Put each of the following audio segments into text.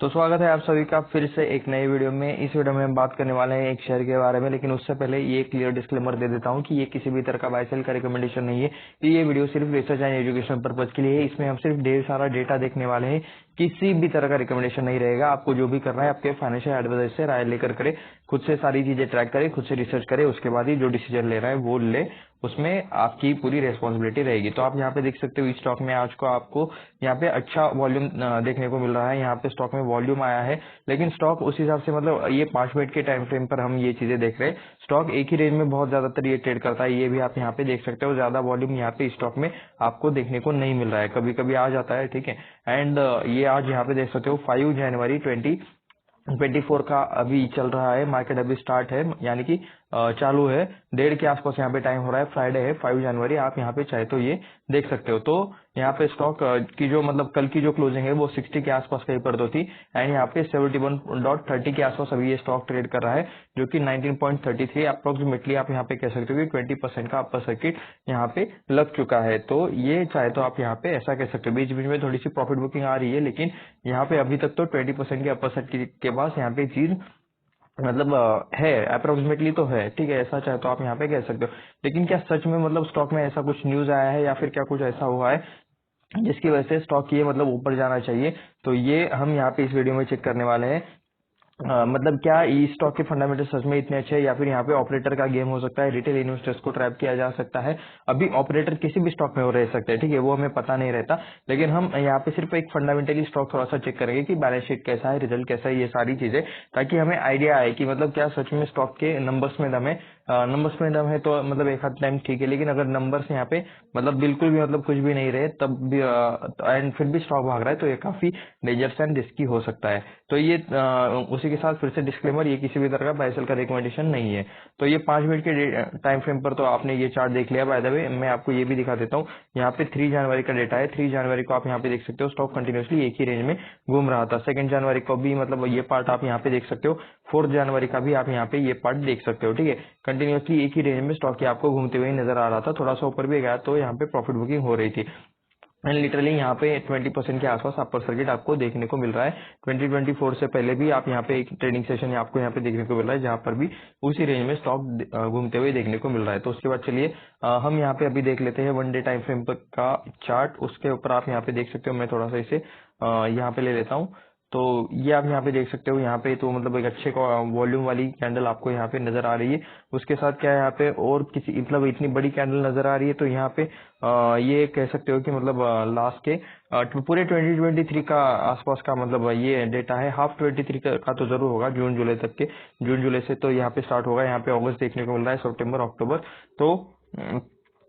तो स्वागत है आप सभी का फिर से एक नई वीडियो में। इस वीडियो में हम बात करने वाले हैं एक शेयर के बारे में, लेकिन उससे पहले ये क्लियर डिस्क्लेमर दे देता हूं कि ये किसी भी तरह का बाय सेल का रिकमेंडेशन नहीं है। ये वीडियो सिर्फ रिसर्च एंड एजुकेशन पर्पज के लिए है। इसमें हम सिर्फ ढेर सारा डेटा देखने वाले हैं, किसी भी तरह का रिकमेंडेशन नहीं रहेगा। आपको जो भी करना है आपके फाइनेंशियल एडवाइजर से राय लेकर करे, खुद से सारी चीजें ट्रैक करे, खुद से रिसर्च करे, उसके बाद ही जो डिसीजन ले रहा है वो ले, उसमें आपकी पूरी रेस्पॉन्सिबिलिटी रहेगी। तो आप यहाँ पे देख सकते हो इस स्टॉक में आज को आपको यहाँ पे अच्छा वॉल्यूम देखने को मिल रहा है। यहाँ पे स्टॉक में वॉल्यूम आया है, लेकिन स्टॉक उस हिसाब से मतलब ये 5 मिनट के टाइम फ्रेम पर हम ये चीजें देख रहे हैं। स्टॉक एक ही रेंज में बहुत ज्यादातर ये ट्रेड करता है, ये भी आप यहाँ पे देख सकते हो। ज्यादा वॉल्यूम यहाँ पे स्टॉक में आपको देखने को नहीं मिल रहा है, कभी कभी आ जाता है, ठीक है। एंड ये आज यहाँ पे देख सकते हो 5 जनवरी 2024 का अभी चल रहा है। मार्केट अभी स्टार्ट है, यानी कि चालू है। 1:30 के आसपास यहाँ पे टाइम हो रहा है। फ्राइडे है 5 जनवरी, आप यहाँ पे चाहे तो ये देख सकते हो। तो यहाँ पे स्टॉक की जो मतलब कल की जो क्लोजिंग है वो 60 के आसपास कहीं पर तो थी, एंड यहाँ पे 71.30 के आसपास अभी ये स्टॉक ट्रेड कर रहा है, जो कि 19.33 अप्रोक्सीमेटली आप यहाँ पे कह सकते हो कि 20% का अपर सर्किट यहाँ पे लग चुका है। तो ये चाहे तो आप यहाँ पे ऐसा कह सकते हो। बीच बीच में थोड़ी सी प्रॉफिट बुकिंग आ रही है, लेकिन यहाँ पे अभी तक तो 20% के अपर सर्किट के पास यहाँ पे चीज मतलब है, अप्रोक्सीमेटली तो है, ठीक है। ऐसा चाहे तो आप यहाँ पे कह सकते हो। लेकिन क्या सच में मतलब स्टॉक में ऐसा कुछ न्यूज आया है या फिर क्या कुछ ऐसा हुआ है जिसकी वजह से स्टॉक ये मतलब ऊपर जाना चाहिए? तो ये हम यहाँ पे इस वीडियो में चेक करने वाले हैं। मतलब क्या ई स्टॉक के फंडामेंटल सच में इतने अच्छे हैं, या फिर यहाँ पे ऑपरेटर का गेम हो सकता है, रिटेल इन्वेस्टर्स को ट्रैप किया जा सकता है। अभी ऑपरेटर किसी भी स्टॉक में हो रह सकते हैं, ठीक है, वो हमें पता नहीं रहता। लेकिन हम यहाँ पे सिर्फ एक फंडामेंटली स्टॉक थोड़ा सा चेक करेंगे कि बैलेंस शीट कैसा है, रिजल्ट कैसा है, ये सारी चीजें, ताकि हमें आइडिया आए कि मतलब क्या सच में स्टॉक के नंबर्स में दम है। नंबर्स में दम है तो मतलब एक हाथ टाइम ठीक है, लेकिन अगर नंबर्स यहाँ पे मतलब बिल्कुल भी मतलब कुछ भी नहीं रहे तब भी एंड फिर भी स्टॉक भाग रहा है, तो ये काफी डेंजरस एंड रिस्की हो सकता है। तो ये उसी के साथ फिर से डिस्क्लेमर, ये किसी भी तरह का बाय सेल का रिकमेंडेशन नहीं है। तो ये 5 मिनट के टाइम फ्रेम पर तो आपने ये चार्ट देख लिया। बाय द वे मैं आपको ये भी दिखा देता हूँ। यहाँ पे 3 जनवरी का डेटा है। 3 जनवरी को आप यहाँ पे देख सकते हो स्टॉक कंटिन्यूसली एक ही रेंज में घूम रहा था। 2 जनवरी को भी मतलब ये पार्ट आप यहाँ पे देख सकते हो। 4 जनवरी का भी आप यहाँ पे ये पार्ट देख सकते हो, ठीक है। कंटिन्यूसली एक ही रेंज में स्टॉक आपको घूमते हुए नजर आ रहा था। थोड़ा सा ऊपर भी गया तो यहाँ पे प्रॉफिट बुकिंग हो रही थी, एंड लिटरली यहाँ पे 20% के आसपास अपर सर्किट आपको देखने को मिल रहा है। 2024 से पहले भी आप यहाँ पे एक ट्रेडिंग सेशन आपको यहाँ पे देखने को मिल रहा है, जहाँ पर भी उसी रेंज में स्टॉक घूमते हुए देखने को मिल रहा है। तो उसके बाद चलिए हम यहाँ पे अभी देख लेते हैं 1 डे टाइम फ्रेम का चार्ट। उसके ऊपर आप यहाँ पे देख सकते हो, मैं थोड़ा सा इसे यहाँ पे ले लेता हूँ। तो ये आप यहाँ पे देख सकते हो। यहाँ पे तो मतलब एक अच्छे वॉल्यूम वाली कैंडल आपको यहाँ पे नजर आ रही है। उसके साथ क्या है, यहाँ पे और किसी मतलब इतनी बड़ी कैंडल नजर आ रही है, तो यहाँ पे ये कह सकते हो कि मतलब लास्ट के पूरे 2023 का आसपास का मतलब ये डेटा है। हाफ 23 का तो जरूर होगा, जून जुलाई तक के। जून जुलाई से तो यहाँ पे स्टार्ट होगा, यहाँ पे अगस्त देखने को मिल रहा है, सितंबर अक्टूबर। तो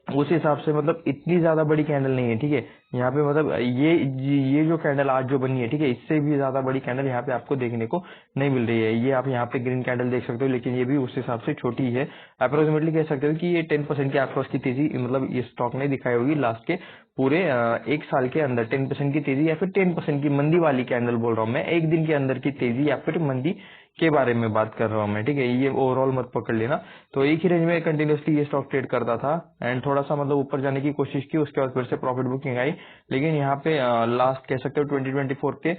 उस हिसाब से मतलब इतनी ज्यादा बड़ी कैंडल नहीं है, ठीक है। यहाँ पे मतलब ये जो कैंडल आज जो बनी है, ठीक है, इससे भी ज्यादा बड़ी कैंडल यहाँ पे आपको देखने को नहीं मिल रही है। ये आप यहाँ पे ग्रीन कैंडल देख सकते हो, लेकिन ये भी उस हिसाब से छोटी है। अप्रोक्सीमेटली कह सकते हो कि ये 10% के आसपास की तेजी मतलब ये स्टॉक ने दिखाई होगी लास्ट के पूरे एक साल के अंदर। 10% की तेजी या फिर 10% की मंदी वाली कैंडल बोल रहा हूँ मैं, एक दिन के अंदर की तेजी या फिर मंदी के बारे में बात कर रहा हूँ मैं, ठीक है। ये ओवरऑल मत पकड़ लेना। तो एक ही रेंज में कंटिन्यूसली ये स्टॉक ट्रेड करता था, एंड थोड़ा सा मतलब ऊपर जाने की कोशिश की, उसके बाद फिर से प्रॉफिट बुकिंग आई। लेकिन यहाँ पे लास्ट कह सकते हो 2024 के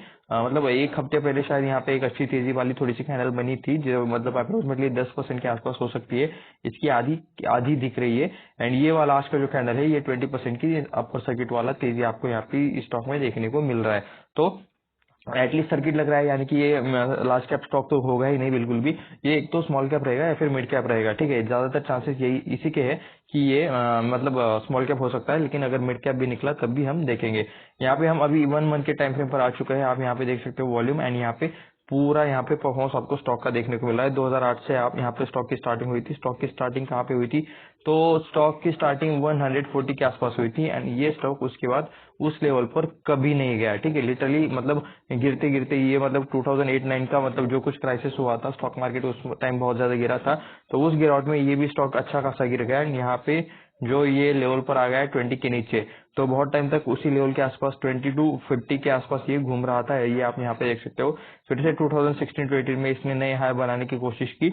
मतलब एक हफ्ते पहले शायद यहाँ पे एक अच्छी तेजी वाली थोड़ी सी कैंडल बनी थी, जो मतलब अप्रोक्सीमेटली 10% के आसपास हो सकती है। इसकी आधी आधी दिख रही है। एंड ये वाला आज का जो कैंडल है, ये 20% की अपर सर्किट वाला तेजी आपको यहाँ पे स्टॉक में देखने को मिल रहा है। तो एटलीस्ट सर्किट लग रहा है, यानी कि ये लार्ज कैप स्टॉक तो होगा ही नहीं बिल्कुल भी। ये एक तो स्मॉल कैप रहेगा या फिर मिड कैप रहेगा, ठीक है। ज्यादातर चांसेस यही इसी के है कि ये मतलब स्मॉल कैप हो सकता है, लेकिन अगर मिड कैप भी निकला तब भी हम देखेंगे। यहाँ पे हम अभी 1 मंथ के टाइम फ्रेम पर आ चुके हैं। आप यहाँ पे देख सकते हो वॉल्यूम, एंड यहाँ पे पूरा यहाँ पे परफॉर्मेंस आपको स्टॉक का देखने को मिल रहा है। 2008 से आप यहाँ पे स्टॉक की स्टार्टिंग हुई थी। स्टॉक की स्टार्टिंग कहाँ पे हुई थी? तो स्टॉक की स्टार्टिंग 140 के आसपास हुई थी, एंड ये स्टॉक उसके बाद उस लेवल पर कभी नहीं गया, ठीक है। लिटरली मतलब गिरते गिरते ये मतलब 2008-9 का मतलब जो कुछ क्राइसिस हुआ था, स्टॉक मार्केट उस टाइम बहुत ज्यादा गिरा था, तो उस गिरावट में ये भी स्टॉक अच्छा खासा गिर गया। एंड यहाँ पे जो ये लेवल पर आ गया है 20 के नीचे, तो बहुत टाइम तक उसी लेवल के आसपास 20 to 50 के आसपास ये घूम रहा था। ये आप यहाँ पे देख सकते हो। फिर से 2016 to 18 में इसने नए हाई बनाने की कोशिश की,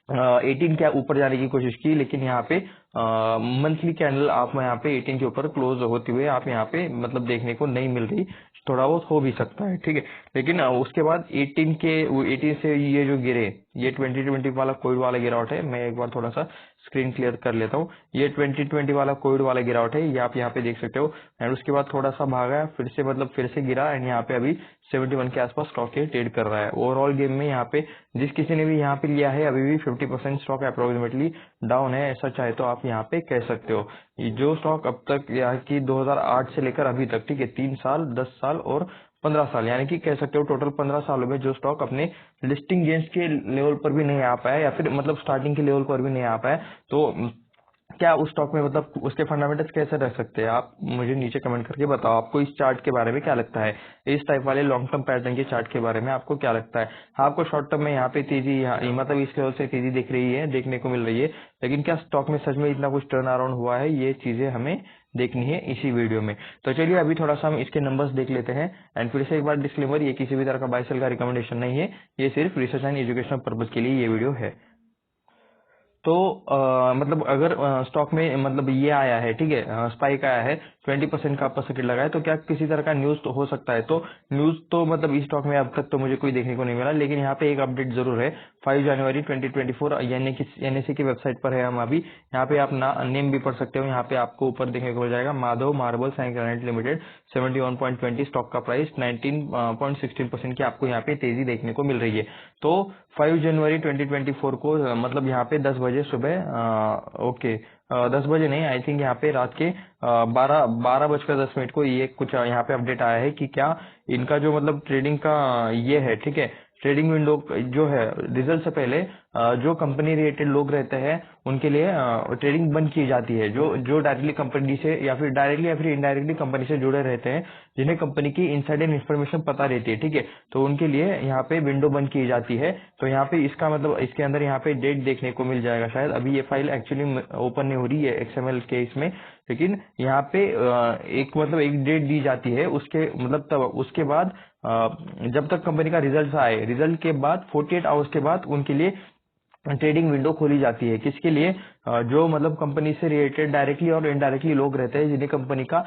18 के ऊपर जाने की कोशिश की, लेकिन यहाँ पे मंथली कैंडल आप यहाँ पे 18 के ऊपर क्लोज होते हुए आप यहाँ पे मतलब देखने को नहीं मिल रही, थोड़ा बहुत हो भी सकता है, ठीक है। लेकिन उसके बाद 18 से ये जो गिरे, ये 2020 वाला कोविड वाला गिरावट है। मैं एक बार थोड़ा सा स्क्रीन क्लियर कर लेता हूँ। ये 2020 वाला कोविड वाला गिरावट है, ये आप यहाँ पे देख सकते हो। एंड उसके बाद थोड़ा सा भागा, फिर से मतलब फिर से गिरा, एंड यहाँ पे अभी 71 के आसपास स्टॉक ये ट्रेड कर रहा है। ओवरऑल गेम में यहाँ पे जिस किसी ने भी यहाँ पे लिया है, अभी भी 50% स्टॉक अप्रोक्सीमेटली डाउन है, ऐसा चाहे तो आप यहाँ पे कह सकते हो। ये जो स्टॉक अब तक यहाँ की 2008 से लेकर अभी तक, ठीक है, 3 साल, 10 साल और 15 साल, यानी कि कह सकते हो टोटल 15 सालों में जो स्टॉक अपने लिस्टिंग गेंस के लेवल पर भी नहीं आ पाया, या फिर मतलब स्टार्टिंग के लेवल पर भी नहीं आ पाया, तो क्या उस स्टॉक में मतलब उसके फंडामेंटल्स कैसे रह सकते हैं, आप मुझे नीचे कमेंट करके बताओ। आपको इस चार्ट के बारे में क्या लगता है, इस टाइप वाले लॉन्ग टर्म पैटर्न के चार्ट के बारे में आपको क्या लगता है। हाँ, आपको शॉर्ट टर्म में यहाँ पे तेजी, मतलब इस लेवल से तेजी दिख रही है, देखने को मिल रही है, लेकिन क्या स्टॉक में सच में इतना कुछ टर्न अराउंड हुआ है, ये चीजें हमें देखनी है इसी वीडियो में। तो चलिए अभी थोड़ा सा हम इसके नंबर्स देख लेते हैं। एंड फिर से एक बार डिस्क्लेमर, ये किसी भी तरह का बाय सेल का रिकमेंडेशन नहीं है, ये सिर्फ रिसर्च एंड एजुकेशनल पर्पज के लिए ये वीडियो है। तो मतलब अगर स्टॉक में मतलब ये आया है, ठीक है, स्पाइक आया है, 20% का आपका सर्किट लगा है, तो क्या किसी तरह का न्यूज तो हो सकता है। तो न्यूज तो मतलब इस स्टॉक में अब तक तो मुझे कोई देखने को नहीं मिला, लेकिन यहाँ पे एक अपडेट जरूर है। 5 जनवरी 2024 एनएससी की वेबसाइट पर है, हम अभी यहाँ पे आप नेम भी पढ़ सकते हो। यहाँ पे आपको ऊपर देखने को मिल जाएगा, Madhav marbles and granite limited 71.20 stock का प्राइस 19.16% की आपको यहाँ पे तेजी देखने को मिल रही है। तो 5 जनवरी 2024 को मतलब यहाँ पे 10 बजे सुबह, ओके 10 बजे नहीं, आई थिंक यहाँ पे रात के 12 बजकर 10 मिनट को ये कुछ यहाँ पे अपडेट आया है कि क्या इनका जो मतलब ट्रेडिंग का ये है, ठीक है, ट्रेडिंग विंडो जो है, रिजल्ट से पहले जो कंपनी रिलेटेड लोग रहते हैं उनके लिए ट्रेडिंग बंद की जाती है, जो जो डायरेक्टली कंपनी से या फिर डायरेक्टली या फिर इनडायरेक्टली कंपनी से जुड़े रहते हैं, जिन्हें कंपनी की इनसाइडर इन्फॉर्मेशन पता रहती है, ठीक है, तो उनके लिए यहाँ पे विंडो बंद की जाती है। तो यहाँ पे इसका मतलब इसके अंदर यहाँ पे डेट देखने को मिल जाएगा शायद। अभी ये फाइल एक्चुअली ओपन नहीं हो रही है एक्सएमएल के इसमें, लेकिन यहाँ पे एक मतलब एक डेट दी जाती है, उसके मतलब तब उसके बाद जब तक कंपनी का रिजल्ट आए, रिजल्ट के बाद 48 आवर्स के बाद उनके लिए ट्रेडिंग विंडो खोली जाती है। किसके लिए, जो मतलब कंपनी से रिलेटेड डायरेक्टली और इनडायरेक्टली लोग रहते हैं, जिन्हें कंपनी का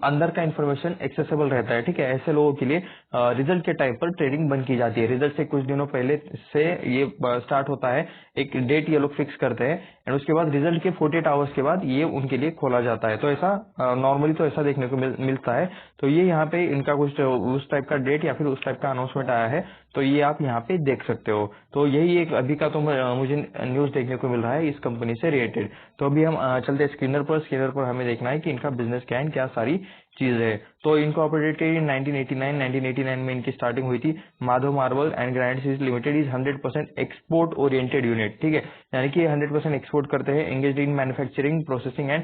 अंदर का इन्फॉर्मेशन एक्सेसिबल रहता है, ठीक है, ऐसे लोगों के लिए रिजल्ट के टाइम पर ट्रेडिंग बंद की जाती है। रिजल्ट से कुछ दिनों पहले से ये स्टार्ट होता है, एक डेट ये लोग फिक्स करते हैं, एंड उसके बाद रिजल्ट के 48 आवर्स के बाद ये उनके लिए खोला जाता है। तो ऐसा नॉर्मली तो ऐसा देखने को मिलता है। तो ये यहाँ पे इनका कुछ उस टाइप का डेट या फिर उस टाइप का अनाउंसमेंट आया है, तो ये आप यहाँ पे देख सकते हो। तो यही एक अभी का तो मुझे न्यूज देखने को मिल रहा है इस कंपनी से रिलेटेड। तो अभी हम चलते हैं स्क्रीनर पर हमें देखना है कि इनका बिजनेस क्या है, क्या सारी चीज है। तो इनको ऑपरेट 1989 में इनकी स्टार्टिंग हुई थी। Madhav marble and granite limited is 100% export oriented unit, ठीक है, यानी कि 100% एक्सपोर्ट करते हैं, engaged in manufacturing, processing and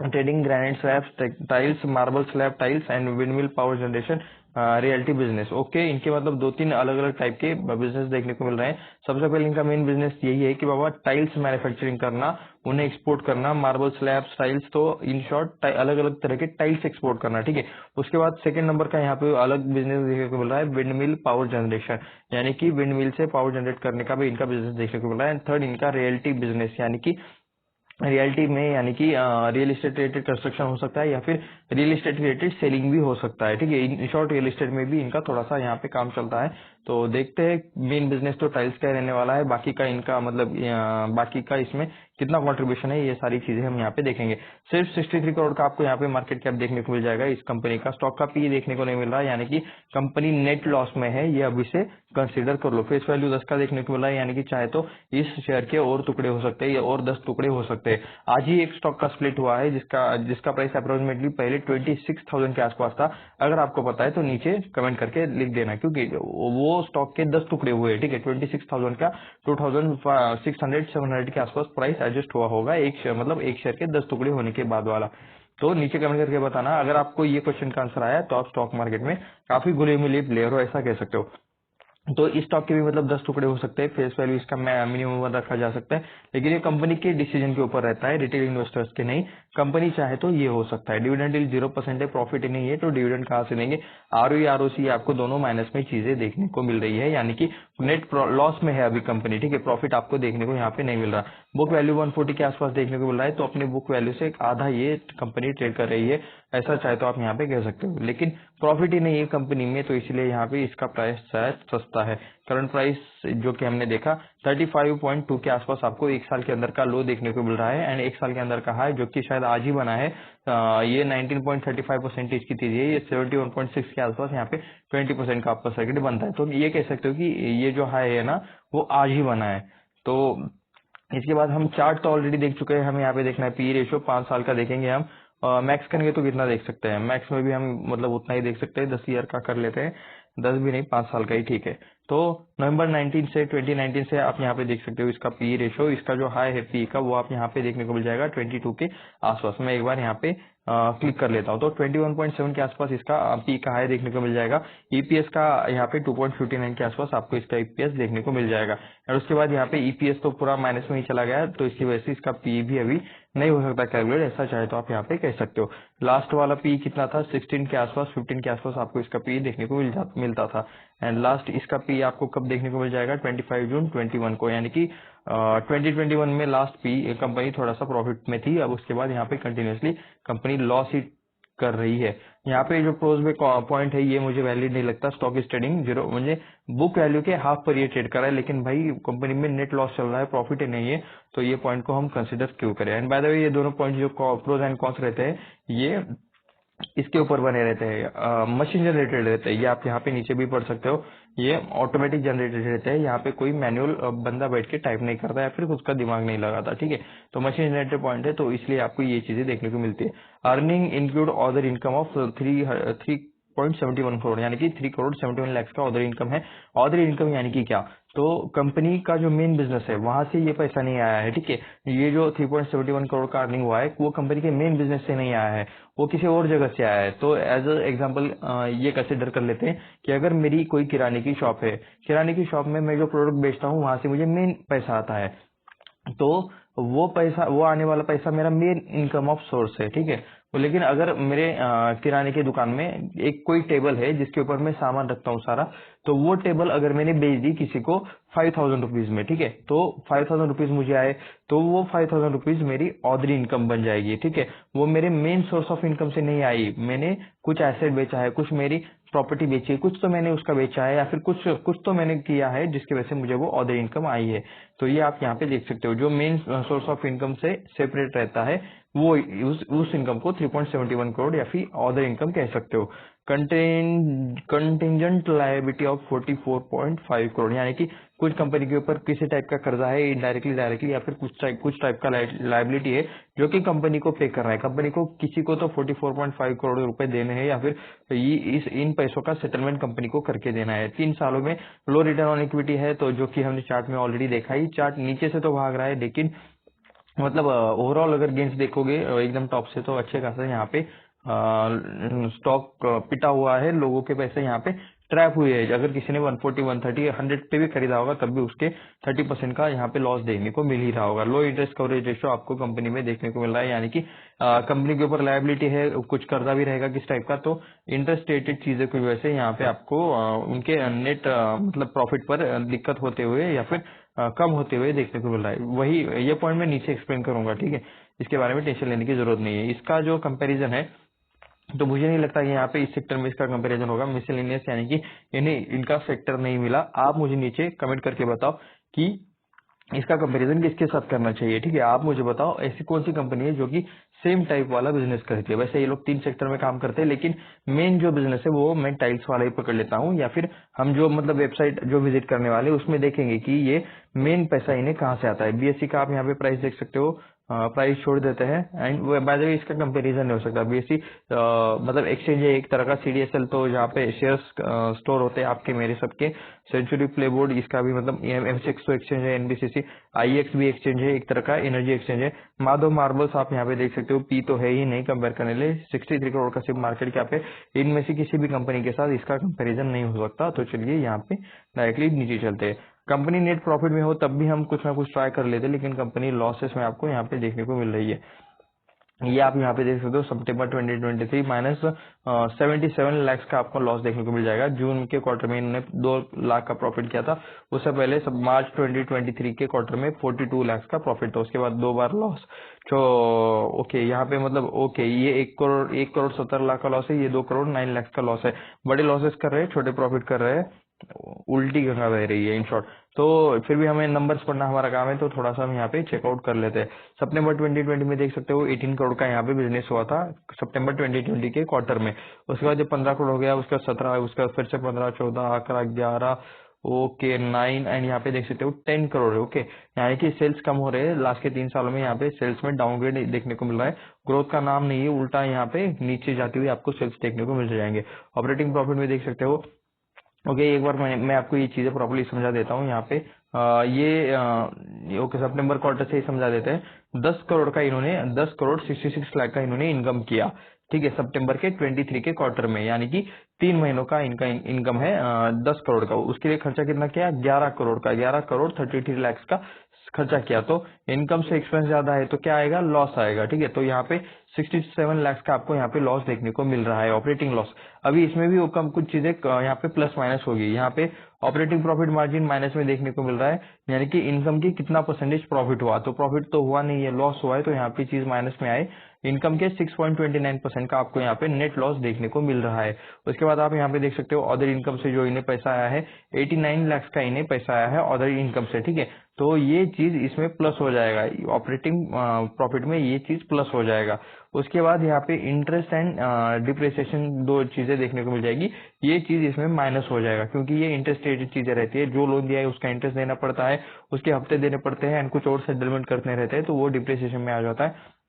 trading granite slabs, tiles, marble slab tiles and windmill power generation realty business. Okay, इनके मतलब 2-3 अलग अलग टाइप के बिजनेस देखने को मिल रहे हैं। सबसे पहले इनका मेन बिजनेस यही है कि बाबा टाइल्स मैन्युफैक्चरिंग करना, उन्हें एक्सपोर्ट करना, मार्बल स्लैब्स, टाइल्स, तो इन शॉर्ट अलग अलग तरह के टाइल्स एक्सपोर्ट करना, ठीक है। उसके बाद सेकंड नंबर का यहाँ पे अलग बिजनेस देखने को मिल रहा है, विंडमिल पावर जनरेशन, यानी कि विंडमिल से पावर जनरेट करने का भी इनका बिजनेस देखने को मिल रहा है। एंड थर्ड इनका रियल्टी बिजनेस, यानी कि रियल्टी में, यानी कि रियल एस्टेट रिलेटेड कंस्ट्रक्शन हो सकता है या फिर रियल एस्टेट रिलेटेड सेलिंग भी हो सकता है, ठीक है। इन शॉर्ट रियल एस्टेट में भी इनका थोड़ा सा यहाँ पे काम चलता है। तो देखते हैं, मेन बिजनेस तो टाइल्स का रहने वाला है, बाकी का इनका मतलब बाकी का इसमें कितना कंट्रीब्यूशन है, ये सारी चीजें हम यहाँ पे देखेंगे। सिर्फ 63 करोड़ का आपको यहाँ पे मार्केट कैप देखने को मिल जाएगा इस कंपनी का। स्टॉक का पी देखने को नहीं मिल रहा है, यानी कि कंपनी नेट लॉस में है, ये अभी से कंसीडर कर लो। फेस वैल्यू 10 का देखने को मिला है, यानी कि चाहे तो इस शेयर के और टुकड़े हो सकते हैं, और 10 टुकड़े हो सकते हैं। आज ही एक स्टॉक का स्प्लिट हुआ है, जिसका प्राइस अप्रोक्सीमेटली पहले 26,000 के आसपास था। अगर आपको पता है तो नीचे कमेंट करके लिख देना, क्योंकि वो स्टॉक के 10 टुकड़े हुए, ठीक है। 26,000 का 2,600-700 के आसपास प्राइस एडजस्ट हुआ होगा, एक शेयर के 10 टुकड़े होने के बाद वाला। तो नीचे कमेंट करके बताना। अगर आपको ये क्वेश्चन का आंसर आया तो आप स्टॉक मार्केट में काफी घुले मिले प्लेयर हो, ऐसा कह सकते हो। तो इस स्टॉक के भी मतलब 10 टुकड़े हो सकते हैं, फेस वैल्यू इसका मिनिमम रखा जा सकता है, लेकिन ये कंपनी के डिसीजन के ऊपर रहता है, रिटेल इन्वेस्टर्स के नहीं। कंपनी चाहे तो ये हो सकता है। डिविडेंड यील्ड 0% है, प्रॉफिट ही नहीं है, तो डिविडेंड कहाँ से देंगे। आरओई आरओसी आपको दोनों माइनस में चीजें देखने को मिल रही है, यानी कि नेट लॉस में है अभी कंपनी, ठीक है। प्रॉफिट आपको देखने को यहाँ पे नहीं मिल रहा। बुक वैल्यू 140 के आसपास देखने को मिल रहा है, तो अपने बुक वैल्यू से आधा ये कंपनी ट्रेड कर रही है, ऐसा चाहे तो आप यहाँ पे कह सकते हो। लेकिन प्रॉफिट ही नहीं है कंपनी में, तो इसलिए यहाँ पे इसका प्राइस शायद सस्ता है। करंट प्राइस जो कि हमने देखा 35.2 के आसपास आपको एक साल के अंदर का लो देखने को मिल रहा है, एंड एक साल के अंदर का हाई जो कि शायद आज ही बना है। ये 19.35% की चीज है, ये 71.6 के आसपास यहाँ पे 20% का आपका सर्किट बनता है। तो ये कह सकते हो कि ये जो हाई है ना वो आज ही बना है। तो इसके बाद हम चार्ट तो ऑलरेडी देख चुके हैं, हमें यहाँ पे देखना है पी रेशियो 5 साल का देखेंगे हम। मैक्स करेंगे तो कितना देख सकते हैं, मैक्स में भी हम मतलब उतना ही देख सकते हैं, 10 ईयर का कर लेते हैं, 10 भी नहीं 5 साल का ही ठीक है। तो नवंबर 19 से 2019 से आप यहाँ पे देख सकते हो इसका पी रेशियो, इसका जो हाई है पी का वो आप यहाँ पे देखने को मिल जाएगा 22 के आसपास। मैं एक बार यहाँ पे क्लिक कर लेता हूँ, तो 21.7 के आसपास इसका पी का हाई देखने को मिल जाएगा। ईपीएस का यहाँ पे 2.59 के आसपास आपको इसका ईपीएस देखने को मिल जाएगा, और उसके बाद यहाँ पे ईपीएस तो पूरा माइनस में ही चला गया, तो इसकी वजह से इसका पी भी अभी नहीं हो सकता कैलकुलेट, ऐसा चाहे तो आप यहाँ पे कह सकते हो। लास्ट वाला पी कितना था, 16 के आसपास, 15 के आसपास आपको इसका पी देखने को मिलता था। एंड लास्ट इसका पी आपको कब देखने को मिल जाएगा, 25 जून 21 को, यानी कि 2021 में लास्ट पी कंपनी थोड़ा सा प्रॉफिट में थी। अब उसके बाद यहाँ पे कंटिन्यूसली कंपनी लॉस ही कर रही है। यहाँ पे जो क्लोज में पॉइंट है ये मुझे वैलिड नहीं लगता। स्टॉक इज ट्रेडिंग जीरो, मुझे बुक वैल्यू के हाफ पर ये ट्रेड कर रहा है, लेकिन भाई कंपनी में नेट लॉस चल रहा है, प्रॉफिट ही नहीं है, तो ये पॉइंट को हम कंसिडर क्यों करें। एंड बाय द वे ये दोनों पॉइंट जो प्रोज एंड कॉन्स रहते हैं ये इसके ऊपर बने रहते हैं, मशीन जनरेटेड रहते हैं। ये आप यहाँ पे नीचे भी पढ़ सकते हो, ये ऑटोमेटिक जनरेटेड रहते हैं, यहाँ पे कोई मैनुअल बंदा बैठ के टाइप नहीं करता या फिर उसका दिमाग नहीं लगाता, ठीक है। तो मशीन जनरेटेड पॉइंट है, तो इसलिए आपको ये चीजें देखने को मिलती है। Earning include other income of 3.71 crore, यानी कि 3 करोड़ 71 लाख का अदर इनकम है। अदर इनकम यानी कि क्या, तो कंपनी का जो मेन बिजनेस है वहां से ये पैसा नहीं आया है, ठीक है। ये जो 3.71 करोड़ का अर्निंग हुआ है वो कंपनी के मेन बिजनेस से नहीं आया है, वो किसी और जगह से आया है। तो एज अ एग्जांपल ये कंसिडर कर लेते हैं कि अगर मेरी कोई किराने की शॉप है, किराने की शॉप में मैं जो प्रोडक्ट बेचता हूँ वहां से मुझे मेन पैसा आता है, तो वो पैसा, वो आने वाला पैसा मेरा मेन इनकम ऑफ सोर्स है, ठीक है। तो लेकिन अगर मेरे किराने की दुकान में एक कोई टेबल है जिसके ऊपर मैं सामान रखता हूँ सारा, तो वो टेबल अगर मैंने बेच दी किसी को 5,000 रुपीज में, ठीक है, तो 5,000 रुपीज मुझे आए, तो वो 5,000 रुपीज मेरी ऑर्डर इनकम बन जाएगी, ठीक है। वो मेरे मेन सोर्स ऑफ इनकम से नहीं आई, मैंने कुछ एसेट बेचा है, कुछ मेरी प्रॉपर्टी बेची है, कुछ तो मैंने उसका बेचा है, या फिर कुछ तो मैंने किया है जिसकी वजह से मुझे वो ऑर्डर इनकम आई है। तो ये आप यहाँ पे देख सकते हो, जो मेन सोर्स ऑफ इनकम से सेपरेट रहता है वो उस इनकम को 3.71 करोड़ या फिर अदर इनकम कह सकते हो। कंटिजेंट लायबिलिटी ऑफ 44.5 करोड़, यानी कि कुछ कंपनी के ऊपर किसी टाइप का कर्जा है इनडायरेक्टली डायरेक्टली, या फिर कुछ टाइप का लायबिलिटी है जो कि कंपनी को पे कर रहा है। कंपनी को किसी को तो 44.5 करोड़ रुपए देने हैं, या फिर इन पैसों का सेटलमेंट कंपनी को करके देना है। 3 सालों में लो रिटर्न ऑन इक्विटी है, तो जो कि हमने चार्ट में ऑलरेडी देखा ही, चार्ट नीचे से तो भाग रहा है, लेकिन मतलब ओवरऑल अगर गेंस देखोगे एकदम टॉप से, तो अच्छे खासा यहाँ पे स्टॉक पिटा हुआ है, लोगों के पैसे यहाँ पे ट्रैप हुए हैं। अगर किसी ने 140 130 100 पे भी खरीदा होगा तब भी उसके 30% का यहाँ पे लॉस देखने को मिल ही रहा होगा। लो इंटरेस्ट कवरेज रेशियो आपको कंपनी में देखने को मिल रहा है, यानी कि कंपनी के ऊपर लायबिलिटी है, कुछ कर्जा भी रहेगा किस टाइप का, तो इंटरेस्ट रेटेड चीजों की वजह से यहाँ पे आपको उनके नेट मतलब प्रॉफिट पर दिक्कत होते हुए या फिर कम होते हुए देखने को मिल रहा है। वही ये पॉइंट मैं नीचे एक्सप्लेन करूंगा, ठीक है, इसके बारे में टेंशन लेने की जरूरत नहीं है। इसका जो कंपैरिजन है, तो मुझे नहीं लगता कि यहाँ पे इस सेक्टर में इसका कंपैरिजन होगा। मिसलेनियस यानी कि इन्हें इनका सेक्टर नहीं मिला। आप मुझे नीचे कमेंट करके बताओ कि इसका कंपैरिजन किसके साथ करना चाहिए, ठीक है। आप मुझे बताओ ऐसी कौन सी कंपनी है जो कि सेम टाइप वाला बिजनेस करती है। वैसे ये लोग 3 सेक्टर में काम करते हैं, लेकिन मेन जो बिजनेस है वो मैं टाइल्स वाला ही पकड़ लेता हूँ, या फिर हम जो मतलब वेबसाइट जो विजिट करने वाले उसमें देखेंगे कि ये मेन पैसा इन्हें कहाँ से आता है। बीएससी का आप यहाँ पे प्राइस देख सकते हो, प्राइस छोड़ देते हैं, एंड बाय द वे इसका कंपैरिजन नहीं हो सकता। बीएससी मतलब एक्सचेंज है एक तरह का, सीडीएसएल तो जहाँ पे शेयर्स स्टोर होते हैं आपके मेरे सबके। सेंचुरी प्लेबोर्ड इसका भी मतलब एमसेक्स तो एक्सचेंज है, एनबीसीसी आईएक्स भी एक्सचेंज है, एक तरह का एनर्जी एक्सचेंज है। माधव मार्बल्स आप यहाँ पे देख सकते हो, पी तो है ही नहीं कंपेयर करने लिए, 63 करोड़ का सिर्फ मार्केट कैप है। इनमें से किसी भी कंपनी के साथ इसका कंपैरिजन नहीं हो सकता। तो तो चलिए यहाँ पे डायरेक्टली नीचे चलते हैं। कंपनी नेट प्रॉफिट में हो तब भी हम कुछ ना कुछ ट्राई कर लेते, लेकिन कंपनी लॉसेस में आपको यहाँ पे देखने को मिल रही है। ये आप यहाँ पे देख सकते हो सितंबर 2023 माइनस 77 लाख का आपको लॉस देखने को मिल जाएगा। जून के क्वार्टर में इन्होंने 2 लाख का प्रॉफिट किया था, उससे पहले मार्च 2023 के क्वार्टर में 42 लाख का प्रॉफिट था, उसके बाद 2 बार लॉस। तो ओके यहाँ पे मतलब ओके ये 1 करोड़ 70 लाख का लॉस है, ये 2 करोड़ 9 लाख का लॉस है। बड़े लॉसेस कर रहे हैं, छोटे प्रॉफिट कर रहे हैं, उल्टी गंगा बह रही है इन शॉर्ट। तो फिर भी हमें नंबर्स पढ़ना हमारा काम है, तो थोड़ा सा हम यहाँ पे चेकआउट कर लेते हैं। सितंबर 2020 में देख सकते हो 18 करोड़ का यहाँ पे बिजनेस हुआ था सितंबर 2020 के क्वार्टर में। उसके बाद जब 15 करोड़ हो गया, उसका 17, उसका फिर से 15, 14, 11, ओके 9 एंड यहाँ पे देख सकते हो 10 करोड़ है। ओके यानी कि सेल्स कम हो रहे हैं लास्ट के 3 सालों में, यहाँ पे सेल्स में डाउनग्रेड देखने को मिल रहा है, ग्रोथ का नाम नहीं है, उल्टा यहाँ पे नीचे जाती हुई आपको सेल्स देखने को मिल जाएंगे। ऑपरेटिंग प्रॉफिट में देख सकते हो ओके एक बार मैं आपको ये चीजें प्रॉपर्ली समझा देता हूँ यहाँ पे। ओके सितंबर क्वार्टर से ही समझा देते हैं। 10 करोड़ का इन्होंने 10 करोड़ 66 लाख का इन्होंने इनकम किया, ठीक है, सितंबर के 23 के क्वार्टर में, यानी कि 3 महीनों का इनका इनकम है 10 करोड़ का। उसके लिए खर्चा कितना किया? 11 करोड़ का, 11 करोड़ 33 लाख का खर्चा किया। तो इनकम से एक्सपेंस ज्यादा है तो क्या आएगा? लॉस आएगा, ठीक है। तो यहाँ पे 67 लाख का आपको यहाँ पे लॉस देखने को मिल रहा है, ऑपरेटिंग लॉस। अभी इसमें भी कम कुछ चीजें यहाँ पे प्लस माइनस होगी। यहाँ पे ऑपरेटिंग प्रॉफिट मार्जिन माइनस में देखने को मिल रहा है, यानी कि इनकम की कितना परसेंटेज प्रॉफिट हुआ, तो प्रॉफिट तो हुआ नहीं है, लॉस हुआ है, तो यहाँ पे चीज माइनस में आए। इनकम के 6.29% का आपको यहाँ पे नेट लॉस देखने को मिल रहा है। उसके बाद आप यहाँ पे देख सकते हो अदर इनकम से जो इन्हें पैसा आया है 89 लाख का इन्हें पैसा आया है अदर इनकम से, ठीक है। तो ये चीज इसमें प्लस हो जाएगा, ऑपरेटिंग प्रॉफिट में ये चीज प्लस हो जाएगा। उसके बाद यहाँ पे इंटरेस्ट एंड डिप्रिसिएशन 2 चीजें देखने को मिल जाएगी, ये चीज इसमें माइनस हो जाएगा, क्योंकि ये इंटरेस्ट रेटेड चीजें रहती है, जो लोन दिया है उसका इंटरेस्ट देना पड़ता है, उसके हफ्ते देने पड़ते हैं एंड कुछ और सेटलमेंट करने रहते हैं, तो वो डिप्रिसिएशन में आ जाता है।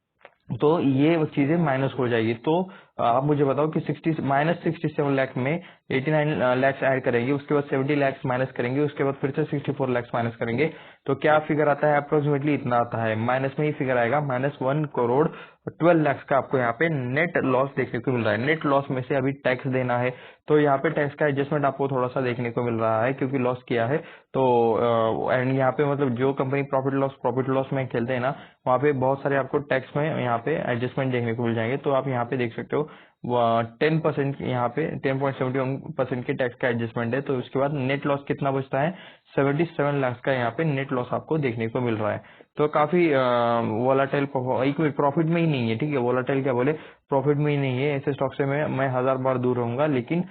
तो ये चीजें माइनस हो जाएगी। तो आप मुझे बताओ कि -67 लाख में 89 लाख ऐड करेंगे, उसके बाद 70 लाख माइनस करेंगे, उसके बाद फिर से 64 लाख माइनस करेंगे, तो क्या फिगर आता है? अप्रोक्सीमेटली इतना आता है, माइनस में ही फिगर आएगा, -1 करोड़ 12 लाख का आपको यहाँ पे नेट लॉस देखने को मिल रहा है। नेट लॉस में से अभी टैक्स देना है, तो यहाँ पे टैक्स का एडजस्टमेंट आपको थोड़ा सा देखने को मिल रहा है, क्योंकि लॉस किया है। तो एंड यहाँ पे मतलब जो कंपनी प्रॉफिट लॉस में खेलते हैं ना, वहाँ पे बहुत सारे आपको टैक्स में यहाँ पे एडजस्टमेंट देखने को मिल जाएंगे। तो आप यहाँ पे देख सकते हो 10% यहाँ पे 10.71% के टैक्स का एडजस्टमेंट है। तो उसके बाद नेट लॉस कितना बचता है? 77 लाख का यहाँ पे नेट लॉस आपको देखने को मिल रहा है। तो काफी वोलाटाइल प्रॉफिट में ही नहीं है, ठीक है, वोलाटाइल क्या बोले, प्रॉफिट में ही नहीं है। ऐसे स्टॉक से मैं 1000 बार दूर रहूंगा, लेकिन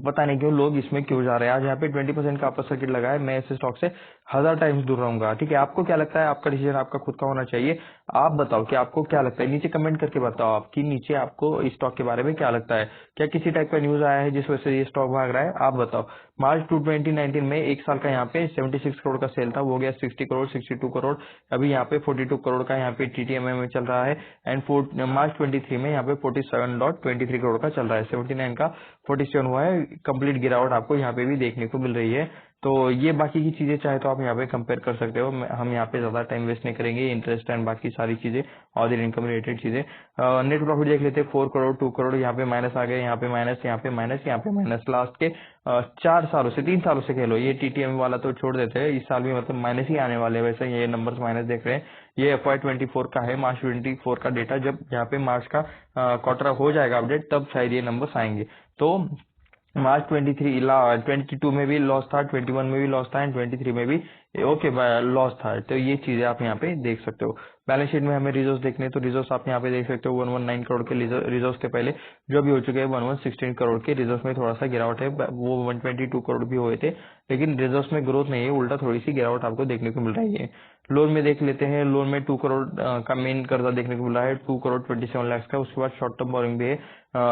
पता नहीं क्यों लोग इसमें क्यों जा रहे हैं। आज यहाँ पे 20% का अपर सर्किट लगा है, मैं ऐसे स्टॉक से 1000 टाइम्स दूर रहूंगा, ठीक है। आपको क्या लगता है? आपका डिसीजन आपका खुद का होना चाहिए। आप बताओ कि आपको क्या लगता है, नीचे कमेंट करके बताओ आपकी नीचे आपको इस स्टॉक के बारे में क्या लगता है। क्या किसी टाइप का न्यूज आया है जिस वजह से ये स्टॉक भाग रहा है? आप बताओ। मार्च 2019 में एक साल का यहाँ पे 76 करोड़ का सेल था, वो हो गया 60 करोड़ 62 करोड़, अभी यहाँ पे 42 करोड़ का यहाँ पे टीटीएमए में चल रहा है। एंड मार्च 23 में यहाँ पे 47.23 करोड़ का चल रहा है, 79 का 47 हुआ है, कंप्लीट गिरावट आपको यहाँ पे भी देखने को मिल रही है। तो ये बाकी की चीजें चाहे तो आप यहाँ पे कंपेयर कर सकते हो, हम यहाँ पे ज्यादा टाइम वेस्ट नहीं करेंगे, इंटरेस्ट एंड बाकी सारी चीजें और इनकम रिलेटेड चीजें। नेट प्रॉफिट देख लेते हैं, 4 करोड़ 2 करोड़, यहाँ पे माइनस आ गए, यहाँ पे माइनस, यहाँ पे माइनस, यहाँ पे माइनस। लास्ट के 4 सालों से 3 सालों से कह लो, ये टीटीएम वाला तो छोड़ देते हैं, इस साल भी मतलब माइनस ही आने वाले हैं। वैसे ये नंबर्स माइनस देख रहे हैं, ये FY24 का है, मार्च 24 का डेटा, जब यहाँ पे मार्च का क्वार्टर हो जाएगा अपडेट तब शायद ये नंबर्स आएंगे। तो मार्च 22 में भी लॉस था, 21 में भी लॉस था एंड 23 में भी ओके लॉस था। तो ये चीजें आप यहाँ पे देख सकते हो। बैलेंस शीट में हमें रिजर्व देखने, तो रिजर्व आप यहाँ पे देख सकते हो 119 करोड़ के रिजर्व के पहले जो भी हो चुके हैं 1116 करोड़ के रिजर्व में थोड़ा सा गिरावट है, वो 122 करोड़ भी हुए थे, लेकिन रिजर्व में ग्रोथ नहीं है, उल्टा थोड़ी सी गिरावट आपको देखने को मिल रही है। लोन में देख लेते हैं, लोन में 2 करोड़ का मेन कर्जा देखने को मिल रहा है, 2 करोड़ 27 लाख का। उसके बाद शॉर्ट टर्म बोरिंग भी है,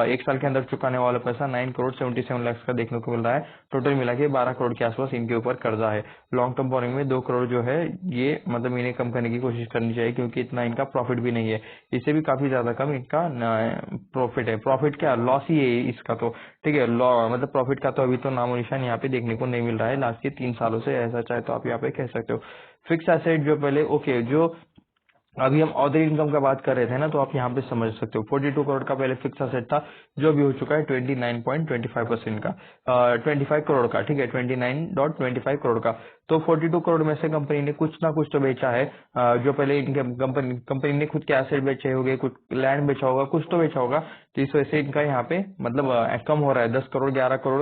एक साल के अंदर चुकाने वाला पैसा 9 करोड़ 77 लाख का देखने को मिल रहा है। टोटल मिला के 12 करोड़ के आसपास इनके ऊपर कर्जा है। लॉन्ग टर्म बोरिंग में 2 करोड़ जो है, ये मतलब इन्हें कम करने की कोशिश करनी चाहिए, क्योंकि इतना इनका प्रॉफिट भी नहीं है, इससे भी काफी ज्यादा कम इनका प्रॉफिट है। प्रॉफिट क्या, लॉस ही है इसका, तो ठीक है, मतलब प्रॉफिट का तो अभी तो नामो निशान यहाँ पे देखने को नहीं मिल रहा है लास्ट के 3 सालों से, ऐसा चाहे तो आप यहाँ पे कह सकते हो। फिक्स एसेट जो पहले ओके जो अभी हम अदर इनकम का बात कर रहे थे ना, तो आप यहाँ पे समझ सकते हो 42 करोड़ का पहले फिक्स असेट था, जो भी हो चुका है 29.25% का, 25 करोड़ का, ठीक है, 29.25 करोड़ का। तो 42 करोड़ में से कंपनी ने कुछ ना कुछ तो बेचा है, जो पहले इनके कंपनी ने खुद के एसेट बेचे होंगे, कुछ लैंड बेचा होगा, कुछ तो बेचा होगा, तो इस वजह से इनका यहाँ पे मतलब कम हो रहा है, 10 करोड़ 11 करोड़,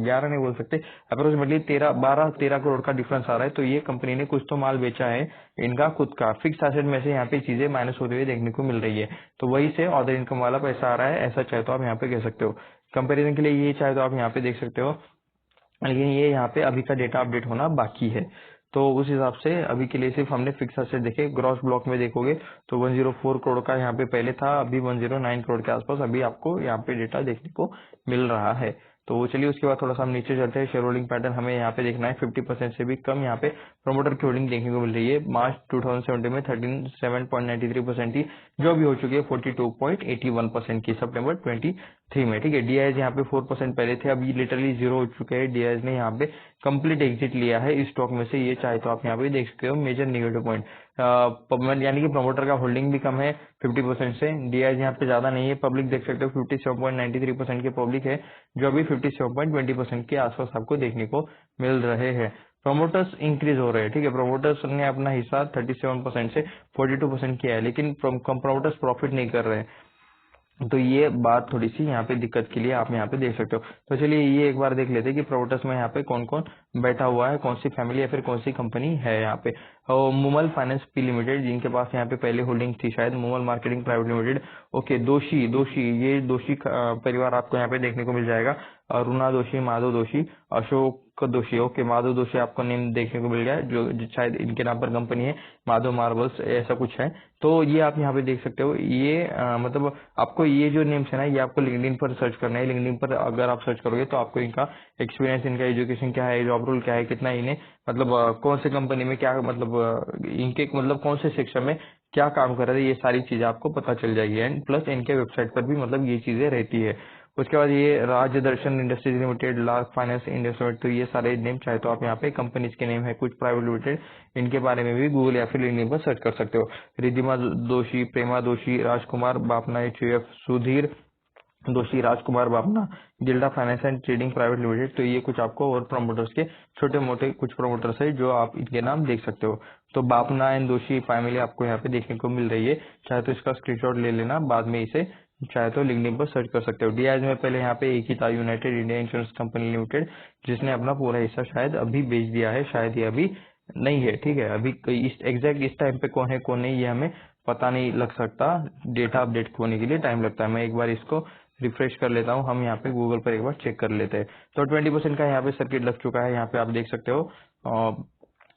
11 नहीं बोल सकते, अप्रोक्सीमेटली 13 करोड़ का डिफरेंस आ रहा है। तो ये कंपनी ने कुछ तो माल बेचा है इनका खुद का, फिक्स एसेट में से यहाँ पे चीजें माइनस होते हुए देखने को मिल रही है, तो वही से अदर इनकम वाला पैसा आ रहा है, ऐसा चाहे तो आप यहाँ पे कह सकते हो। कंपेरिजन के लिए ये चाहे तो आप यहाँ पे देख सकते हो, लेकिन ये यहाँ पे अभी का डेटा अपडेट होना बाकी है। तो उस हिसाब से अभी के लिए सिर्फ हमने फिक्स एसेट देखे। ग्रॉस ब्लॉक में देखोगे तो 104 करोड़ का यहाँ पे पहले था, अभी 109 करोड़ के आसपास अभी आपको यहाँ पे डेटा देखने को मिल रहा है। तो चलिए उसके बाद थोड़ा सा हम नीचे चलते हैं। शेयर होल्डिंग पैटर्न हमें यहाँ पे देखना है, 50% से भी कम यहाँ पे प्रमोटर की होल्डिंग देखने को मिल रही है। मार्च 2017 में 37.93% थी, जो भी हो चुकी है 42.81% की सितंबर 23 में, ठीक है। डीआईएस यहाँ पे 4% पहले थे, अभी लिटरली जीरो हो चुके हैं। डीआईएस ने यहाँ पे कंप्लीट एग्जिट लिया है इस स्टॉक में से, ये चाहे तो आप यहाँ पे देख सकते हो मेजर नेगेटिव पॉइंट, यानी कि प्रमोटर का होल्डिंग भी कम है 50% से। डीआईएस यहाँ पे ज्यादा नहीं है। पब्लिक देख सकते हो 57.93% की पब्लिक है, जो अभी 57.20% के आसपास आपको देखने को मिल रहे हैं। प्रमोटर्स इंक्रीज हो रहे हैं, ठीक है। प्रमोटर्स ने अपना हिस्सा 37% से 42% किया है, लेकिन प्रमोटर्स प्रॉफिट नहीं कर रहे हैं, तो ये बात थोड़ी सी यहाँ पे दिक्कत के लिए आप यहाँ पे देख सकते हो। तो चलिए ये एक बार देख लेते हैं कि प्रोमोटर्स में यहाँ पे कौन कौन बैठा हुआ है, कौन सी फैमिली या फिर कौन सी कंपनी है यहाँ पे। मुमल फाइनेंस पी लिमिटेड, जिनके पास यहाँ पे पहले होल्डिंग थी शायद, Mumal marketing private limited, okay. दोषी दोषी ये दोषी परिवार आपको यहाँ पे देखने को मिल जाएगा। रुणा दोषी, माधव दोषी, अशोक दोषी, ओके। माधव दोषी आपको नेम देखने को मिल गया है, जो शायद इनके नाम पर कंपनी है, माधव मार्बल्स ऐसा कुछ है। तो ये आप यहाँ पे देख सकते हो। ये मतलब आपको ये जो नेम्स है ना, ये आपको लिंक्डइन पर सर्च करना है। लिंक्डइन पर अगर आप सर्च करोगे तो आपको इनका एक्सपीरियंस, इनका एजुकेशन क्या है, जॉब रोल क्या है, कितना इन्हें मतलब कौन से कंपनी में क्या मतलब इनके मतलब कौन से सेक्शन में क्या काम कर रहे थे, ये सारी चीजें आपको पता चल जाएगी। एंड प्लस इनके वेबसाइट पर भी मतलब ये चीजें रहती है। उसके बाद ये Raj Darshan industries limited, large finance industries, तो ये सारे नेम चाहे तो आप यहाँ पे कंपनीज के नेम है, कुछ प्राइवेट लिमिटेड, इनके बारे में भी गूगल या फिर लिंक्डइन पर सर्च कर सकते हो। रिद्धिमा दोषी, प्रेमा दोषी, Rajkumar Bapna, HUF, Sudhir Doshi, Rajkumar Bapna, Gilda finance and trading private limited, तो ये कुछ आपको और प्रमोटर्स के छोटे मोटे कुछ प्रमोटर्स है जो आप इनके नाम देख सकते हो। तो बापना एंड दोषी फैमिली आपको यहाँ पे देखने को मिल रही है, चाहे तो इसका स्क्रीनशॉट ले लेना, बाद में इसे चाहे तो लिंक्डइन पर सर्च कर सकते हो। डीआईएस में पहले यहाँ पे एक ही था, United India insurance company limited, जिसने अपना पूरा हिस्सा शायद अभी बेच दिया है, शायद ये अभी नहीं है, ठीक है। अभी इस एग्जैक्ट इस टाइम पे कौन है कौन नहीं ये हमें पता नहीं लग सकता, डेटा अपडेट होने के लिए टाइम लगता है। मैं एक बार इसको रिफ्रेश कर लेता हूँ, हम यहाँ पे गूगल पर एक बार चेक कर लेते हैं। तो 20% का यहाँ पे सर्किट लग चुका है, यहाँ पे आप देख सकते हो।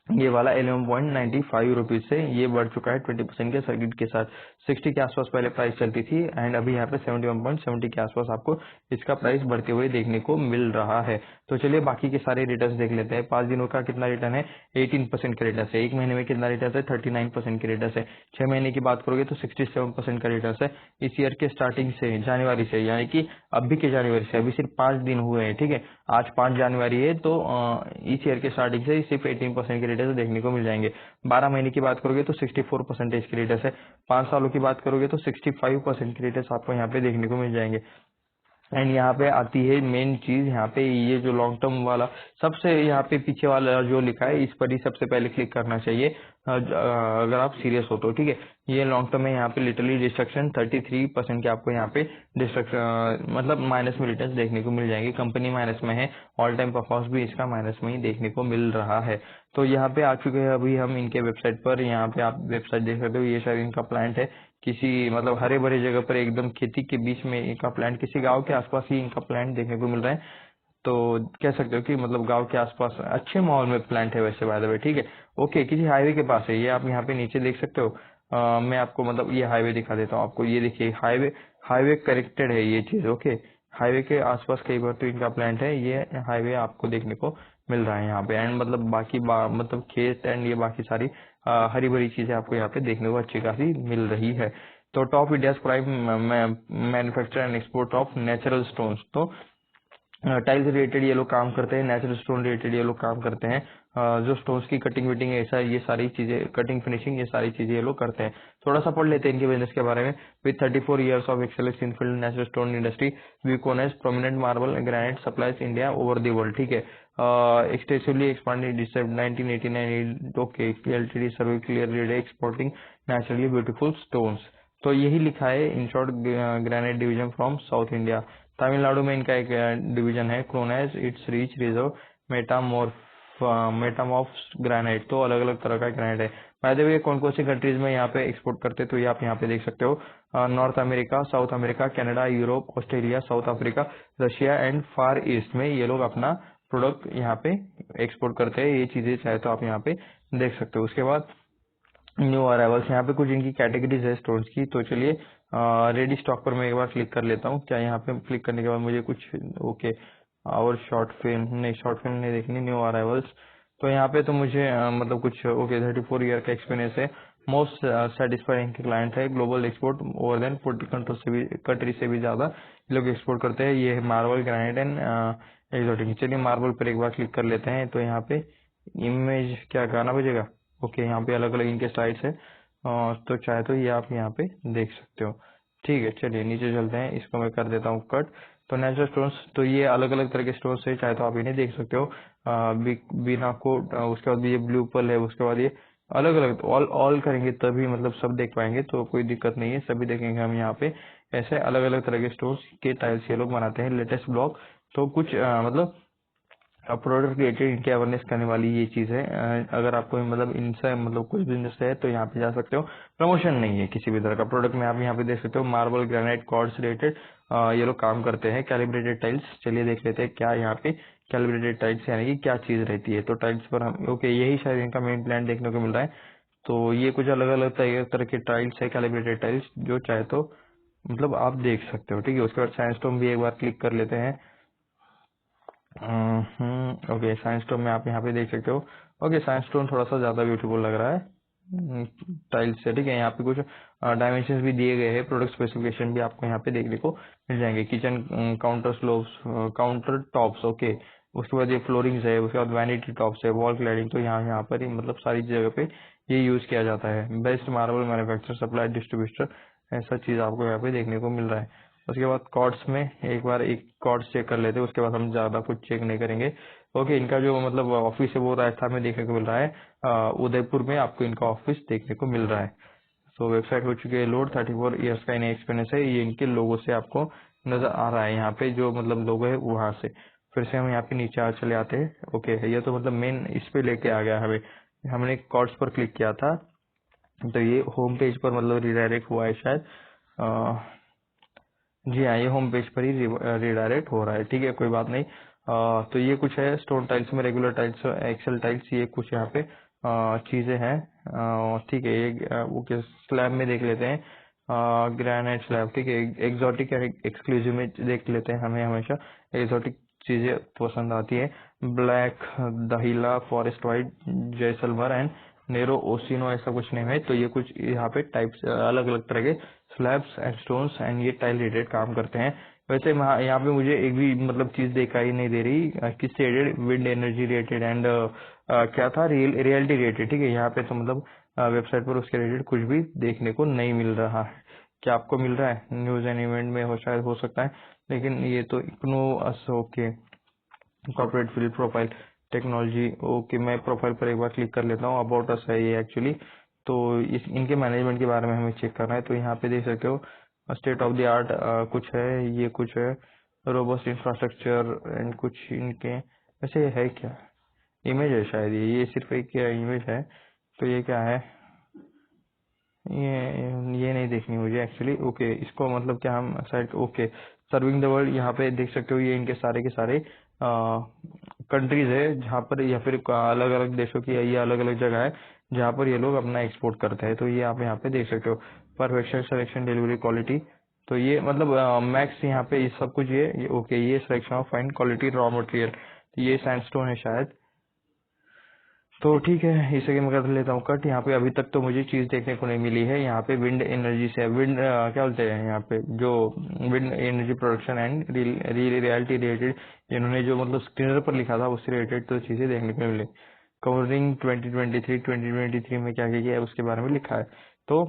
ये वाला 11.95 रुपीज से ये बढ़ चुका है 20% के सर्किट के साथ। 60 के आसपास पहले प्राइस चलती थी, एंड अभी यहाँ पे 71.70 के आसपास आपको इसका प्राइस बढ़ते हुए देखने को मिल रहा है। तो चलिए बाकी के सारे रिटर्न देख लेते हैं। 5 दिनों का कितना रिटर्न है, 18% का रिटर्न है। 1 महीने में कितना रिटर्न है, 39% के रिटर्न है। 6 महीने की बात करोगे तो 67% का रिटर्न है। इस ईयर के स्टार्टिंग से, जनवरी से, यानी कि अभी के जनवरी से, अभी सिर्फ 5 दिन हुए हैं, ठीक है। आज 5 जनवरी है, तो इस ईयर के स्टार्टिंग से सिर्फ 18% के रिटर्न देखने को मिल जाएंगे। 12 महीने की बात करोगे तो 64% के रिटर्न है। 5 सालों की बात करोगे तो 65% के रिटर्न आपको यहाँ पे देखने को मिल जाएंगे। एंड यहाँ पे आती है मेन चीज, यहाँ पे ये जो लॉन्ग टर्म वाला सबसे यहाँ पे पीछे वाला जो लिखा है, इस पर ही सबसे पहले क्लिक करना चाहिए अगर आप सीरियस हो तो, ठीक है। ये लॉन्ग टर्म में यहाँ पे लिटरली डिस्ट्रक्शन 33% के आपको यहाँ पे डिस्ट्रक्शन मतलब माइनस में रिटर्न देखने को मिल जाएंगे। कंपनी माइनस में है, ऑल टाइम परफॉर्मेंस भी इसका माइनस में ही देखने को मिल रहा है। तो यहाँ पे आ चुके हैं अभी हम इनके वेबसाइट पर। यहाँ पे आप वेबसाइट देख सकते हो, ये शायद इनका प्लांट है, किसी मतलब हरे भरे जगह पर एकदम खेती के बीच में इनका प्लांट, किसी गांव के आसपास ही इनका प्लांट देखने को मिल रहा है। तो कह सकते हो कि मतलब गांव के आसपास अच्छे माहौल में प्लांट है वैसे, बाय द वे, ठीक है। ओके, किसी हाईवे के पास है, ये आप यहाँ पे नीचे देख सकते हो। मैं आपको मतलब ये हाईवे दिखा देता हूँ आपको, ये देखिए हाईवे, हाईवे कनेक्टेड है ये चीज, ओके। हाईवे के आसपास कई बार तो इनका प्लांट है, ये हाईवे आपको देखने को मिल रहा है यहाँ पे। एंड मतलब बाकी मतलब खेत एंड ये बाकी सारी हरी भरी चीजें आपको यहाँ पे देखने को अच्छी खासी मिल रही है। तो top India prime manufacture and export of natural stones, तो टाइल्स रिलेटेड ये लोग काम करते हैं, नेचुरल स्टोन रिलेटेड ये लोग काम करते हैं। जो स्टोन्स की कटिंग विटिंग ऐसा ये सारी चीजें, कटिंग फिनिशिंग ये सारी चीजें ये लोग करते हैं। थोड़ा सा पढ़ लेते हैं इनके बिजनेस के बारे में। With 34 years of excellence in field natural stone industry, Vikon as prominent marble and granite supplies India over the world. ठीक है, extensively expanded district 1989 okay LTD survey clearly exporting naturally beautiful stones. तो यही लिखा है in short, granite division from South India. Tamil Nadu में इनका एक division है, Kronos it's rich reserve metamorph granite. तो अलग अलग तरह का ग्रेनाइट है। बाय द वे कौन कौन सी कंट्रीज में यहाँ पे एक्सपोर्ट करते हैं तो ये आप यहाँ पे देख सकते हो। North America, south America, Canada, Europe, Australia, south Africa, Russia and far east में ये लोग अपना प्रोडक्ट यहाँ पे एक्सपोर्ट करते हैं। ये चीजें चाहे तो आप यहाँ पे देख सकते हो। उसके बाद न्यू अराइवल्स, यहाँ पे कुछ इनकी कैटेगरीज है स्टोन्स की। तो चलिए रेडी स्टॉक पर मैं एक बार क्लिक कर लेता हूँ। क्या यहाँ पे क्लिक करने के बाद मुझे कुछ ओके और शॉर्ट फिल्म नहीं, शॉर्ट फिल्म नहीं देखनी, न्यू अराइवल्स। तो यहाँ पे तो मुझे मतलब कुछ ओके 34 ईयर का एक्सपीरियंस है। मोस्ट सेटिस्फाइड इनके क्लाइंट है, global export over than 40 country से भी ज्यादा ये लोग एक्सपोर्ट करते हैं। ये मार्बल, ग्रेनाइट एंड एक्सोटिक। चलिए मार्बल पर एक बार क्लिक कर लेते हैं। तो यहाँ पे इमेज क्या गाना बजेगा, ओके यहाँ पे अलग अलग इनके साइट्स है। तो चाहे तो ये आप यहाँ पे देख सकते हो। ठीक है, चलिए नीचे चलते हैं, इसको मैं कर देता हूँ कट। तो नेचुरल स्टोन्स, तो ये अलग अलग तरह के स्टोन्स है, चाहे तो आप इन्हें देख सकते हो। बिना कोट, उसके बाद ये ब्लू पर्ल है, उसके बाद ये अलग अलग ऑल ऑल करेंगे तभी मतलब सब देख पाएंगे। तो कोई दिक्कत नहीं है, सभी देखेंगे हम यहाँ पे। ऐसे अलग अलग तरह के स्टोन्स के टाइल्स ये लोग बनाते हैं। लेटेस्ट ब्लॉग तो कुछ मतलब प्रोडक्ट रिलेटेड इनके अवेयरनेस करने वाली ये चीज है। अगर आपको मतलब इनसे मतलब कुछ बिजनेस है तो यहाँ पे जा सकते हो। प्रमोशन नहीं है किसी भी तरह का। प्रोडक्ट में आप यहाँ पे देख सकते हो, मार्बल, ग्रेनाइट, कॉर्ड्स रिलेटेड ये लोग काम करते हैं। कैलिब्रेटेड टाइल्स, चलिए देख लेते हैं क्या यहाँ पे कैलिब्रेटेड टाइल्स यानी कि क्या चीज रहती है। तो टाइल्स पर हम ओके यही शायद इनका मेन प्लान देखने को मिल रहा है। तो ये कुछ अलग अलग तरह के टाइल्स है, कैलिब्रेटेड टाइल्स, जो चाहे तो मतलब आप देख सकते हो। ठीक है, उसके बाद साइंसटोम भी एक बार क्लिक कर लेते हैं। ओके साइंस स्टोन में आप यहाँ पे देख सकते हो। ओके साइंस स्टोन थोड़ा सा ज्यादा ब्यूटीफुल लग रहा है टाइल्स से। ठीक है, यहाँ पे कुछ डायमेंशन भी दिए गए हैं, प्रोडक्ट स्पेसिफिकेशन भी आपको यहाँ पे देखने को मिल जाएंगे। Kitchen counter slopes, counter tops, okay उसके बाद ये फ्लोरिंग्स है, उसके बाद वैनिटी टॉप्स है, वॉल क्लैडिंग। तो यहाँ पर ही मतलब सारी जगह पे ये यूज किया जाता है। Best marble manufacture supply distributor, ऐसा चीज आपको यहाँ पे देखने को मिल रहा है। उसके बाद कॉर्ड्स में एक बार एक कॉर्ड्स चेक कर लेते हैं, उसके बाद हम ज्यादा कुछ चेक नहीं करेंगे। ओके इनका जो मतलब ऑफिस है वो राजस्थान में देखने को मिल रहा है। उदयपुर में आपको इनका ऑफिस देखने को मिल रहा है। सो वेबसाइट हो चुकी है लोड। 34 ईयर्स का इन्हें एक्सपीरियंस है। ये इनके लोगो से आपको नजर आ रहा है यहाँ पे, जो मतलब लोगो है वहां से। फिर से हम यहाँ पे नीचे चले आते हैं। ओके ये तो मतलब मेन इस पे लेके आ गया हमें। हमने कॉर्ड्स पर क्लिक किया था तो ये होम पेज पर मतलब रिडायरेक्ट हुआ है शायद। जी हाँ, ये होम पेज पर ही रिडायरेक्ट हो रहा है। ठीक है, कोई बात नहीं। तो ये कुछ है स्टोन टाइल्स में, रेगुलर टाइल्स, एक्सेल टाइल्स, ये कुछ यहाँ पे चीजें हैं। ठीक है, ये ओके स्लैब में देख लेते हैं। ग्रेनाइट स्लैब, ठीक है, एक्सोटिक या एक्सक्लूसिव में देख लेते हैं। हमें हमेशा एक्सोटिक चीजें पसंद आती है। ब्लैक, दहिला, forest white, Jaisalmer and Nero ओसिनो, ऐसा कुछ नेम है। तो ये कुछ यहाँ पे टाइप्स अलग अलग तरह के स्लैब्स एंड स्टोन्स एंड ये टाइल रिलेटेड काम करते हैं। वैसे यहाँ पे मुझे एक भी मतलब चीज दिखाई नहीं दे रही किससे related, wind energy related and क्या था, रियलिटी रिलेटेड। ठीक है, यहाँ पे तो मतलब वेबसाइट पर उसके रिलेटेड कुछ भी देखने को नहीं मिल रहा है। क्या आपको मिल रहा है? न्यूज एंड इवेंट में हो शायद, हो सकता है, लेकिन ये तो IGNOU okay corporate field profile technology. Okay मैं प्रोफाइल पर एक बार क्लिक कर लेता हूँ। अबाउट अस है ये एक्चुअली। तो इनके मैनेजमेंट के बारे में हमें चेक करना है। तो यहाँ पे देख सकते हो स्टेट ऑफ द आर्ट कुछ है, ये कुछ है, रोबस्ट इंफ्रास्ट्रक्चर एंड कुछ इनके। वैसे ये है क्या, इमेज है शायद, ये सिर्फ एक इमेज है। तो ये क्या है, ये नहीं देखनी मुझे एक्चुअली। ओके इसको मतलब क्या हम side, okay serving the world, यहाँ पे देख सकते हो ये इनके सारे के सारे कंट्रीज है जहाँ पर, या फिर अलग अलग देशों की, ये अलग अलग जगह है जहाँ पर ये लोग अपना एक्सपोर्ट करते हैं। तो ये आप यहाँ पे देख सकते हो। Perfection, selection, delivery, quality. तो ये मतलब मैक्स यहाँ पे ये सब कुछ ये ओके ये selection of fine quality raw material. ये सैंडस्टोन है शायद। तो ठीक है, इसे मैं कर लेता हूँ कट। यहाँ पे अभी तक तो मुझे चीज देखने को नहीं मिली है। यहाँ पे विंड एनर्जी से विंड क्या बोलते हैं यहाँ पे, जो wind energy production and reality related इन्होंने जो मतलब स्क्रीनर पर लिखा था उससे रिलेटेड तो चीजें देखने को मिली। कवरिंग 2023 में क्या क्या किया है उसके बारे में लिखा है। तो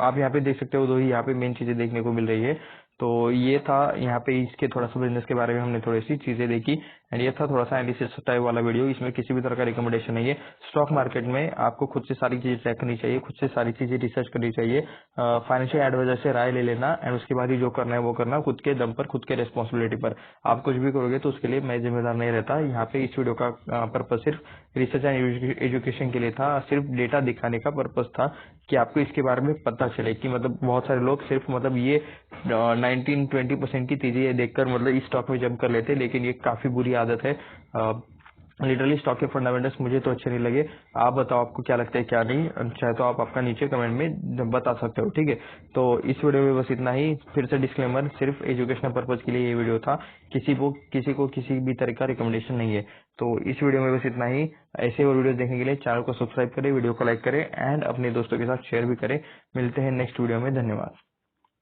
आप यहाँ पे देख सकते हो, दो ही यहाँ पे मेन चीजें देखने को मिल रही है। तो ये था यहाँ पे इसके थोड़ा सा बिजनेस के बारे में हमने थोड़ी सी चीजें देखी, एंड ये था थोड़ा सा एनालिसिस टाइप वाला वीडियो। इसमें किसी भी तरह का रिकमेंडेशन नहीं है। स्टॉक मार्केट में आपको खुद से सारी चीजें ट्रैक करनी चाहिए, खुद से सारी चीजें रिसर्च करनी चाहिए, फाइनेंशियल एडवाइजर से राय ले लेना, एंड उसके बाद ही जो करना है वो करना, खुद के दम पर, खुद के रेस्पॉन्सिबिलिटी पर। आप कुछ भी करोगे तो उसके लिए मैं जिम्मेदार नहीं रहता। यहाँ पे इस वीडियो का पर्पज सिर्फ रिसर्च एंड एजुकेशन के लिए था, सिर्फ डेटा दिखाने का पर्पज था कि आपको इसके बारे में पता चले कि मतलब बहुत सारे लोग सिर्फ मतलब ये 19-20% की चीजें देखकर मतलब इस स्टॉक में जंप कर लेते हैं, लेकिन ये काफी बुरी आदत है। लिटरली स्टॉक के फंडामेंटल्स मुझे तो अच्छे नहीं लगे। आप बताओ आपको क्या लगता है क्या नहीं, चाहे तो आप आपका नीचे कमेंट में बता सकते हो, ठीक है। तो इस वीडियो में बस इतना ही। फिर से डिस्क्लेमर, सिर्फ एजुकेशनल पर्पज के लिए ये वीडियो था, किसी को किसी भी तरह का रिकमेंडेशन नहीं है। तो इस वीडियो में बस इतना ही। ऐसे और वीडियो देखने के लिए चैनल को सब्सक्राइब करें, वीडियो को लाइक करें, एंड अपने दोस्तों के साथ शेयर भी करें। मिलते हैं नेक्स्ट वीडियो में। धन्यवाद।